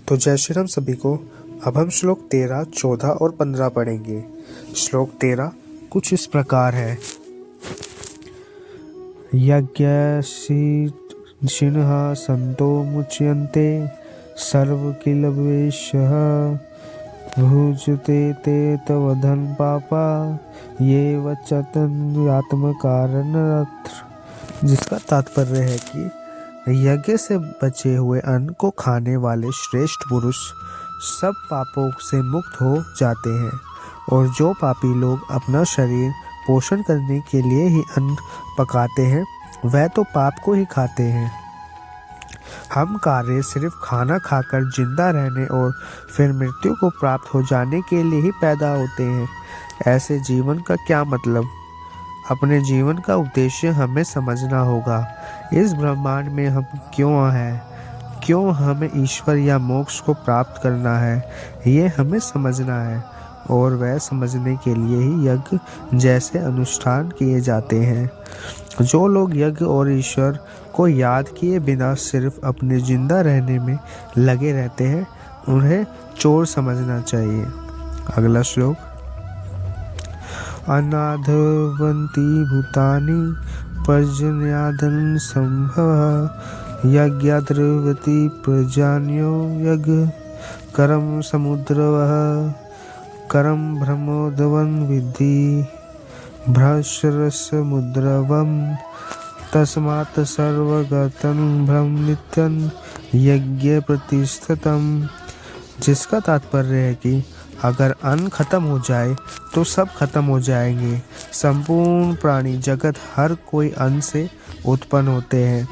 तो जय श्री राम सभी को। अब हम श्लोक 13, 14 और 15 पढ़ेंगे। श्लोक 13 कुछ इस प्रकार है। यज्ञशीर्षिणः संतो मुच्यन्ते सर्वकिलवेशः भुजते ते तवधन पापा ये वचतन्यात्मकारणत्र। जिसका तात्पर्य है कि यज्ञ से बचे हुए अन्न को खाने वाले श्रेष्ठ पुरुष सब पापों से मुक्त हो जाते हैं, और जो पापी लोग अपना शरीर पोषण करने के लिए ही अन्न पकाते हैं वह तो पाप को ही खाते हैं। हम कार्य सिर्फ खाना खाकर जिंदा रहने और फिर मृत्यु को प्राप्त हो जाने के लिए ही पैदा होते हैं। ऐसे जीवन का क्या मतलब? अपने जीवन का उद्देश्य हमें समझना होगा। इस ब्रह्मांड में हम क्यों हैं, क्यों हमें ईश्वर या मोक्ष को प्राप्त करना है, ये हमें समझना है। और वह समझने के लिए ही यज्ञ जैसे अनुष्ठान किए जाते हैं। जो लोग यज्ञ और ईश्वर को याद किए बिना सिर्फ अपने जिंदा रहने में लगे रहते हैं, उन्हें चोर समझना चाहिए। अगला श्लोक। अनाधवन्ति भूतानि पर्जन्यादन संभव यज्ञाद्रवति प्रजान्यो यज्ञ करम समुद्रवः करम ब्रह्मोदवं विद्धि भ्रष्टरसमुद्रवं तस्मात् सर्वगतं ब्रह्म नित्यं यज्ञ प्रतिष्ठितम्। जिसका तात्पर्य है कि अगर अन्न खत्म हो जाए तो सब खत्म हो जाएंगे। संपूर्ण प्राणी जगत हर कोई अन्न से उत्पन्न होते हैं।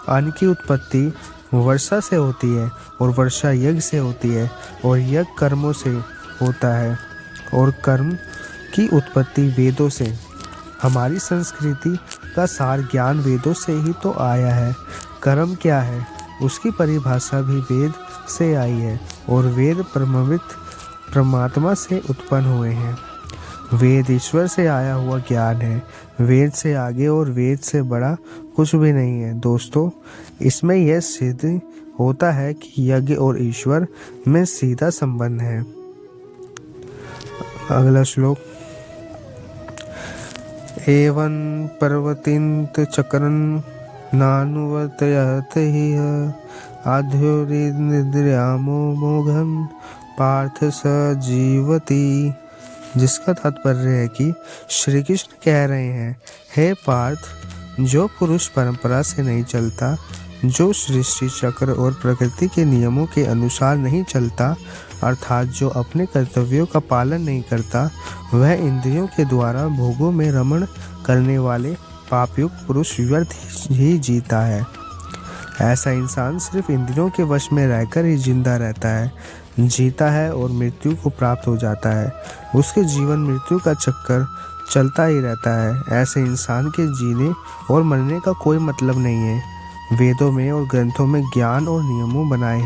अन्न की उत्पत्ति वर्षा से होती है और वर्षा यज्ञ से होती है, और यज्ञ कर्मों से होता है, और कर्म की उत्पत्ति वेदों से। हमारी संस्कृति का सार ज्ञान वेदों से ही तो आया है। कर्म क्या है, उसकी परिभाषा भी वेद से आई है, और वेद ब्रह्मविद परमात्मा से उत्पन्न हुए हैं। वेद ईश्वर से आया हुआ ज्ञान है। वेद से आगे और वेद से बड़ा कुछ भी नहीं है। दोस्तों, इसमें यह सिद्ध होता है कि यज्ञ और ईश्वर में सीधा संबंध है। अगला श्लोक। एवं पर्वतींत चक्रन नानुवर्तयत ही आध्योरिन्द्रियामो मोघम पार्थ स जीवति। जिसका तात्पर्य है कि श्री कृष्ण कह रहे हैं, हे पार्थ, जो पुरुष परंपरा से नहीं चलता, जो सृष्टि चक्र और प्रकृति के नियमों के अनुसार नहीं चलता, अर्थात जो अपने कर्तव्यों का पालन नहीं करता, वह इंद्रियों के द्वारा भोगों में रमण करने वाले पापयुक्त पुरुष व्यर्थ ही जीता है। ऐसा इंसान सिर्फ इंद्रियों के वश में रहकर ही जिंदा रहता है, जीता है और मृत्यु को प्राप्त हो जाता है। उसके जीवन मृत्यु का चक्कर चलता ही रहता है। ऐसे इंसान के जीने और मरने का कोई मतलब नहीं है। वेदों में और ग्रंथों में ज्ञान और नियमों बनाए